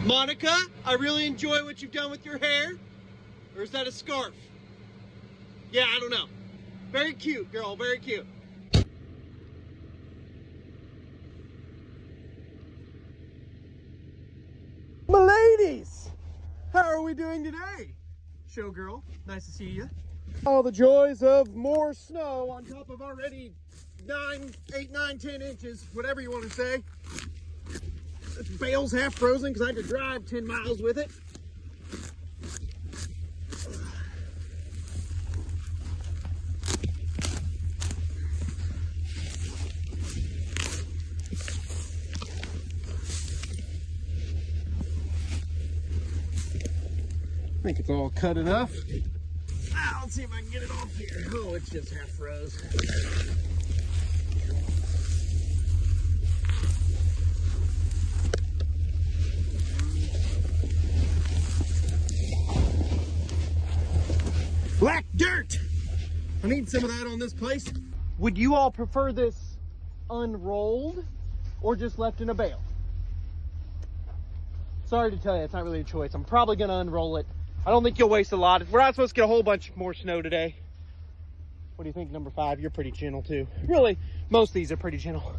Monica, I really enjoy what you've done with your hair. Or is that a scarf? Yeah, I don't know. Very cute, girl, very cute. My ladies, how are we doing today? Showgirl, nice to see you. All the joys of more snow on top of already 8, 9, 10 inches, whatever you want to say. This bale's half frozen because I had to drive 10 miles with it. I think it's all cut enough. Let's see if I can get it off here. Oh, it's just half froze. Black dirt! I need some of that on this place. Would you all prefer this unrolled or just left in a bale? Sorry to tell you, it's not really a choice. I'm probably gonna unroll it. I don't think you'll waste a lot. We're not supposed to get a whole bunch more snow today. What do you think, number 5? You're pretty gentle too. Really, most of these are pretty gentle.